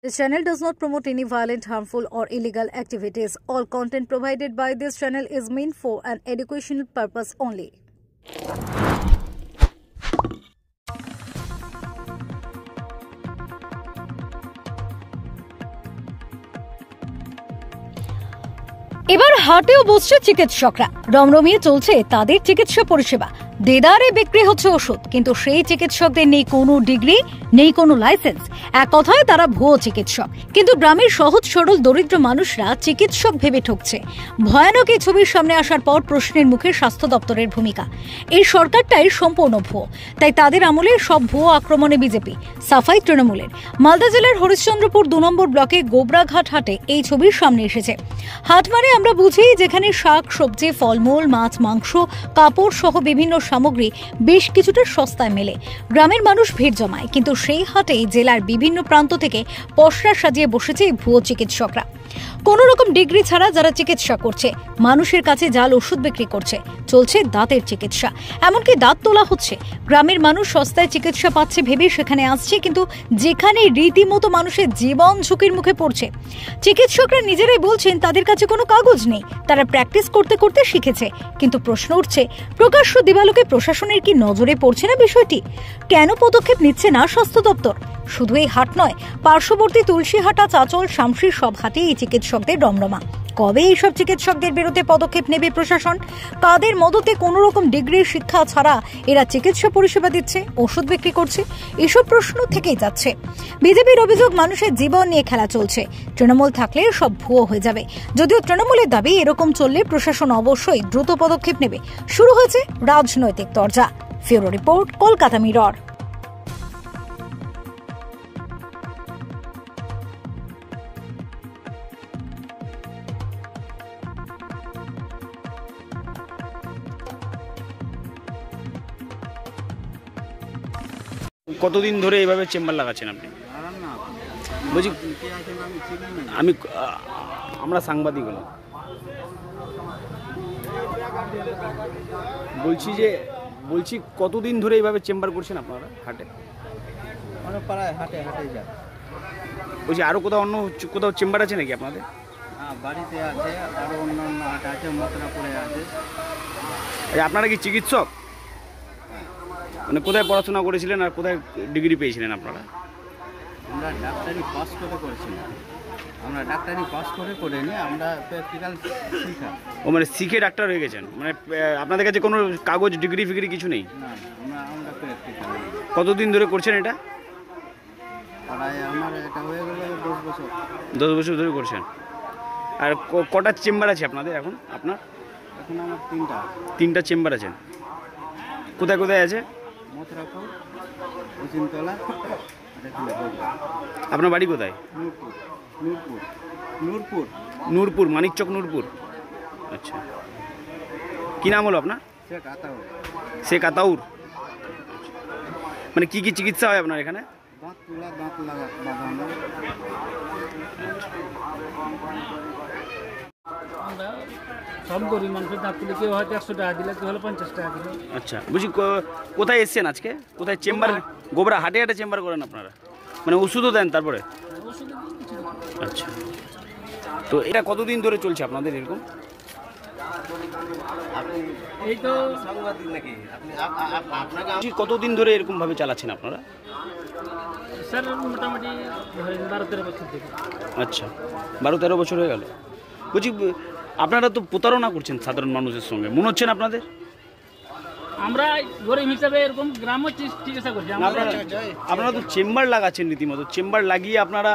This channel does not promote any violent, harmful, or illegal activities. All content provided by this channel is meant for an educational purpose only. এবার হাটেও বসছে চিকিৎসকরা। রমরমিয়ে চলছে তাদের চিকিৎসা পরিষেবা। দেদারে বিক্রি হচ্ছে ওষুধ, কিন্তু সেই চিকিৎসকদের নেই কোনো ডিগ্রি, নেই কোনো লাইসেন্স। এক কথায় তারা ভুয়ো চিকিৎসক। কিন্তু গ্রামের সহজ সরল দরিদ্র মানুষরা চিকিৎসক ভেবে ঠকছে। ভয়ানক এই ছবির সামনে আসার পর প্রশ্নের মুখে স্বাস্থ্য দপ্তরের ভূমিকা। এই সরকারটাই সম্পূর্ণ ভুয়ো, তাই তাদের আমলে সব ভুয়ো আক্রমণে বিজেপি, সাফাই তৃণমূলের। মালদা জেলার হরিশ্চন্দ্রপুর ২ নম্বর ব্লকে গোবরাঘাট হাটে এই ছবির সামনে এসেছে। হাট মানে আমরা বুঝি যেখানে শাক সবজি, ফলমূল, মাছ, মাংস, কাপড় সহ বিভিন্ন সামগ্রী বেশ কিছুটা সস্তায় মেলে। গ্রামের মানুষ ভিড় জমায়, কিন্তু সেই হাটে জেলার বিভিন্ন প্রান্ত থেকে পসরা সাজিয়ে বসেছে ভুয়ো চিকিৎসকরা। কোন রকম ডিগ্রি ছাড়া যারা চিকিৎসা করছে, মানুষের কাছে জাল ওষুধ বিক্রি করছে, চলছে দাঁতের চিকিৎসা, এমনকি দাঁত তোলা হচ্ছে। গ্রামের মানুষ সস্তায় চিকিৎসা পাচ্ছে ভেবে সেখানে আসছে, কিন্তু যেখানে রীতিমতো মানুষের জীবন ঝুঁকির মুখে পড়ছে। চিকিৎসকরা নিজেরাই বলছেন তাদের কাছে কোনো কাগজ নেই, তারা প্র্যাকটিস করতে করতে শিখেছে। কিন্তু প্রশ্ন উঠছে, প্রকাশ্য দিবালোকে প্রশাসনের কি নজরে পড়ছে না বিষয়টি? কেন পদক্ষেপ নিচ্ছে না স্বাস্থ্য দপ্তর? শুধু এই হাট নয়, পার্শ্ববর্তী তুলসীহাটা, চাচল, শামশির সব হাটে এই চিকিৎসকদের রমরমা। কবে এইসব চিকিৎসকদের বিরুদ্ধে পদক্ষেপ নেবে প্রশাসন? কাদের মদতে কোন রকম ডিগ্রি শিক্ষা ছাড়া এরা চিকিৎসা পরিষেবা দিচ্ছে, ওষুধ বিক্রি করছে? এসব প্রশ্ন থেকেই যাচ্ছে। বিজেপির অভিযোগ, মানুষের জীবন নিয়ে খেলা চলছে। তৃণমূল থাকলে সব ভুয়ো হয়ে যাবে। যদিও তৃণমূলের দাবি এরকম চললে প্রশাসন অবশ্যই দ্রুত পদক্ষেপ নেবে। শুরু হয়েছে রাজনৈতিক তরজা। ফিউরো রিপোর্ট, কলকাতা মিরর। কতদিন ধরে এইভাবে চেম্বার লাগাচ্ছেন আপনি? বলছি আমরা সাংবাদিক হলাম, বলছি কতদিন ধরে এইভাবে চেম্বার করছেন আপনারা হাটে? বলছি আরো কোথাও চেম্বার আছে নাকি আপনাদের? বাড়িতে আছে, আরো অন্যান্য হাট আছে, মথুরাপুরে আছে। আপনারা কি চিকিৎসক? মানে কোথায় পড়াশোনা করেছিলেন আর কোথায় ডিগ্রি পেয়েছিলেন আপনারা? আমরা ডাক্তারি পাস করেছিলাম। আমরা ডাক্তারি পাস করিনি, আমরা প্র্যাকটিক্যাল শিখা। ও মানে শিখে ডাক্তার হয়ে গেছেন? মানে আপনাদের কাছে কোনো কাগজ, ডিগ্রি ফিগ্রি কিছু নেই? না, আমরা প্র্যাকটিক্যাল। কতদিন ধরে করছেন এটা? প্রায় আমার এটা হয়ে গেল 10 বছর। 10 বছর ধরে করছেন। আর কটা চেম্বার আছে আপনাদের এখন? আপনার এখন আমার 3টা চেম্বার আছেন। কোথায় কোথায় আছে? মথুরাপুর, উচিনতলা। আপনার বাড়ি কোথায়? নূরপুর, মানিকচক নূরপুর। আচ্ছা, কি নাম হলো আপনার? শেখ আতাউর। মানে কি কি চিকিৎসা হয় আপনার এখানে? দাঁত তোলা, দাঁত লাগানো। আমরা সব গরিব মানুষের দাঁত তুলে, কেউ হয়তো 100 টাকা দিলে, কেউ হলো 50 টাকা দিলে। আচ্ছা, বুঝি কোথায় এসছেন আজকে? কোথায় চেম্বার? গোবরা হাটে চেম্বার করেন আপনারা? মানে ওষুধও দেন তারপরে? আচ্ছা, তো এটা কতদিন ধরে চলছে আপনাদের এরকম? এই তো সাংবাদিক নাকি আপনাকে কতদিন ধরে এরকম ভাবে চালাচ্ছেন আপনারা? স্যার মোটামুটি 12-13 বছর থেকে। আচ্ছা, 12-13 বছর হয়ে গেল। বলছি আপনারা তো প্রতারণা করছেন সাধারণ মানুষের সঙ্গে, মনে হচ্ছে না আপনাদের? আমরা গরিব হিসাবে এরকম গ্রাম্য চিকিৎসা করছি। আপনারা তো চেম্বার লাগাচ্ছেন, রীতিমতো চেম্বার লাগিয়ে আপনারা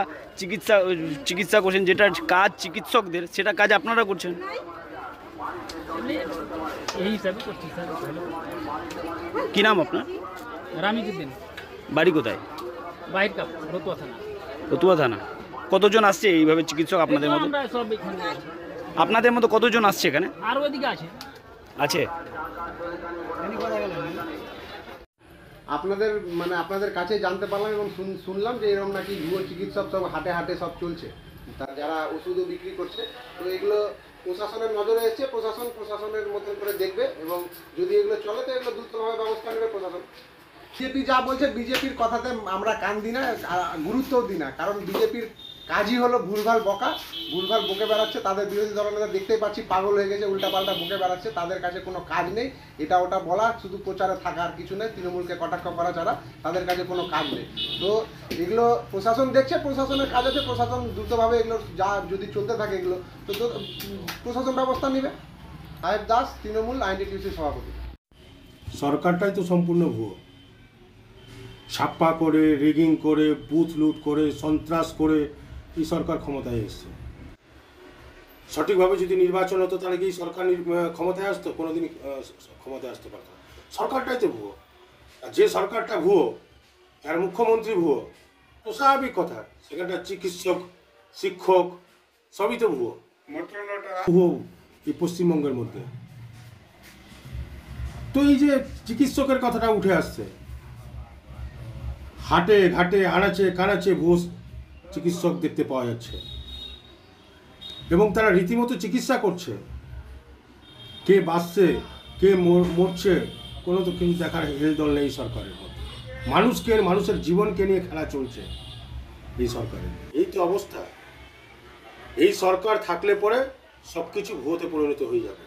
চিকিৎসা করছেন। যেটা কাজ চিকিৎসকদের, সেটা কাজ আপনারা করছেন। এই হিসাবে করছি স্যার। কি নাম আপনার? রামিজউদ্দিন। বাড়ি কোথায়? বাইর কাপ, রতুয়া থানা। কতজন আসছে এইভাবে চিকিৎসক আপনাদের মতো? আপনাদের মতো কতজন আসছে এখানে? আর ওইদিকে আছে। আপনাদের কাছে জানতে পারলাম এবং শুনলাম যে এরকম নাকি ভুয়ো চিকিৎসক সব হাটে হাটে সব চলছে, যারা ওষুধও বিক্রি করছে। তো এগুলো প্রশাসনের নজরে এসছে, প্রশাসনের মতন করে দেখবে, এবং যদি এগুলো চলে তো এগুলো দ্রুতভাবে ব্যবস্থা নেবে প্রশাসন। বিজেপি যা বলছে বিজেপির কথাতে আমরা কান দিই না, গুরুত্বও দিই না, কারণ বিজেপির কাজই হলো ভুলভাল বকে বেড়াচ্ছে। তাদের বিরোধী দলনেতা দেখতেই পাচ্ছি পাগল হয়ে গেছে, উল্টাপাল্টা বকে বেড়াচ্ছে। তাদের কাছে কোনো কাজ নেই, এটা ওটা বলা, শুধু প্রচারে থাকা, আর কিছু নেই। তৃণমূলকে কটাক্ষ করা ছাড়া তাদের কাছে কোনো কাজ নেই। তো এগুলো প্রশাসন দেখছে, প্রশাসনের কাজ আছে, প্রশাসন দ্রুতভাবে এগুলো যা যদি চলতে থাকে এগুলো তো প্রশাসন ব্যবস্থা নেবে। সাহেব দাস, তৃণমূল আইএনটিটিউসি সভাপতি। সরকারটাই তো সম্পূর্ণ ভুয়ো। ছাপ্পা করে, রিগিং করে, বুথ লুট করে, সন্ত্রাস করে এই সরকার ক্ষমতায় এসছে। সঠিকভাবে যদি নির্বাচন হতো তাহলে কি সরকার ক্ষমতায় আসতো? কোনোদিনই ক্ষমতায় আসতে পারত না। সরকারটাই তো ভুয়ো। আর যে সরকারটা ভুয়ো, তার মুখ্যমন্ত্রী ভুয়ো, তো স্বাভাবিক কথা সেখানটা চিকিৎসক, শিক্ষক সবই তো ভুয়ো। ভুয়ো এই পশ্চিমবঙ্গের মধ্যে। তো এই যে চিকিৎসকের কথাটা উঠে আসছে, হাটে ঘাটে আনাচে কানাচে ভুয়ো চিকিৎসক দেখতে পাওয়া যাচ্ছে এবং তারা রীতিমতো চিকিৎসা করছে। কে বাঁচছে কে মরছে কোনো তো কিছু দেখার হেলদোল নেই সরকারের মধ্যে। মানুষের জীবনকে নিয়ে খেলা চলছে এই সরকারের। এই তো অবস্থা। এই সরকার থাকলে পরে সব কিছু ভুয়োতে পরিণত হয়ে যাবে।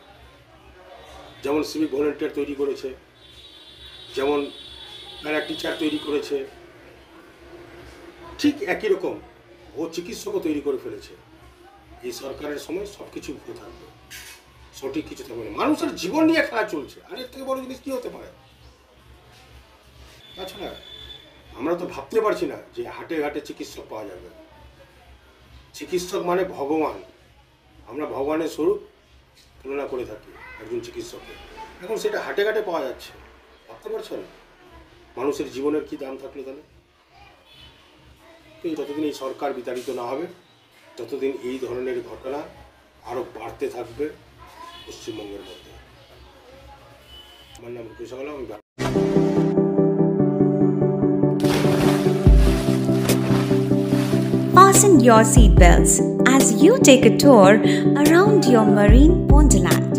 যেমন সিভিক ভলেন্টিয়ার তৈরি করেছে, যেমন প্যারা টিচার তৈরি করেছে, ঠিক একই রকম ভুয়ো চিকিৎসকও তৈরি করে ফেলেছে। এই সরকারের সময় সব কিছু ভুয়ো থাকবে, সঠিক কিছু থাকবে না। মানুষের জীবন নিয়ে খেলা চলছে, আর এর থেকে বড় জিনিস কি হতে পারে? তাছাড়া আমরা তো ভাবতে পারছি না যে হাটে ঘাটে চিকিৎসক পাওয়া যাবে। চিকিৎসক মানে ভগবান। আমরা ভগবানের স্বরূপ তুলনা করে থাকি একজন চিকিৎসককে। এখন সেটা হাটে ঘাটে পাওয়া যাচ্ছে, ভাবতে পারছেন মানুষের জীবনের কি দাম থাকলো তাহলে? যতদিন এই সরকার বিতাড়িত না হবে ততদিন এই ধরনের ঘটনা আরো বাড়তে থাকবে পশ্চিমবঙ্গের মধ্যে। আমার নাম রূপেশ আগরওয়াল, আমি Fasten your seatbelts as you take a tour around your marine wonderland.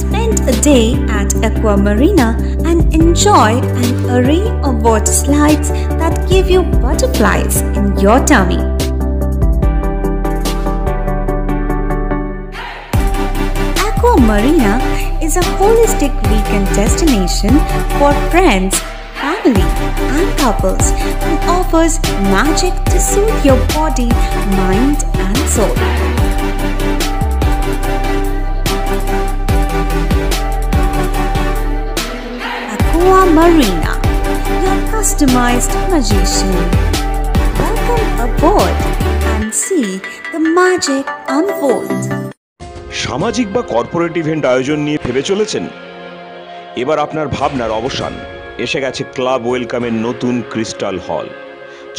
Spend a day at Aqua Marina and enjoy an array of water slides that give you butterflies in your tummy. Aqua Marina is a holistic weekend destination for friends, family, and couples and offers magic to soothe your body, mind, and soul. Aqua Marina, your customized magician. Welcome aboard and see the magic unfold. সামাজিক বা corporate event আয়োজন নিয়ে ভেবে চলেছেন? এবার আপনার ভাবনার অবসান। এসে গেছে ক্লাব ওয়েলকামের নতুন ক্রিস্টাল হল।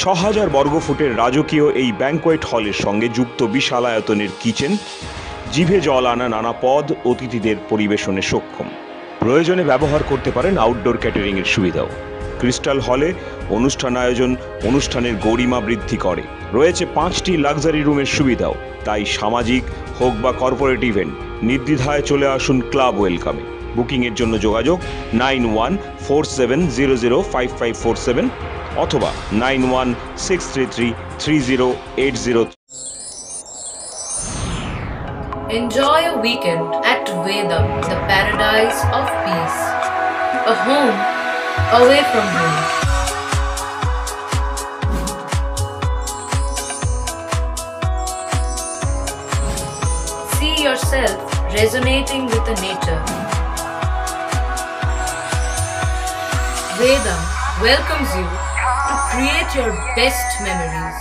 ৬,০০০ বর্গফুটের রাজকীয় এই ব্যাংকোয়েট হলের সঙ্গে যুক্ত বিশাল আয়তনের কিচেন, জিভে জল আনা নানা পদ অতিথিদের পরিবেশনে সক্ষম। প্রয়োজনে ব্যবহার করতে পারেন আউটডোর ক্যাটারিংয়ের সুবিধাও। ক্রিস্টাল হলে অনুষ্ঠান আয়োজন অনুষ্ঠানের গরিমা বৃদ্ধি করে। রয়েছে ৫টি লাক্সারি রুমের সুবিধাও। তাই সামাজিক হোক বা কর্পোরেট ইভেন্ট নির্দ্বিধায় চলে আসুন ক্লাব ওয়েলকামে। বুকিংয়ের জন্য যোগাযোগ 9147005547 অথবা 9163333080। Enjoy a weekend at Vedam, the paradise of peace. A home away from home. See yourself resonating with the nature. Vedam welcomes you to create your best memories.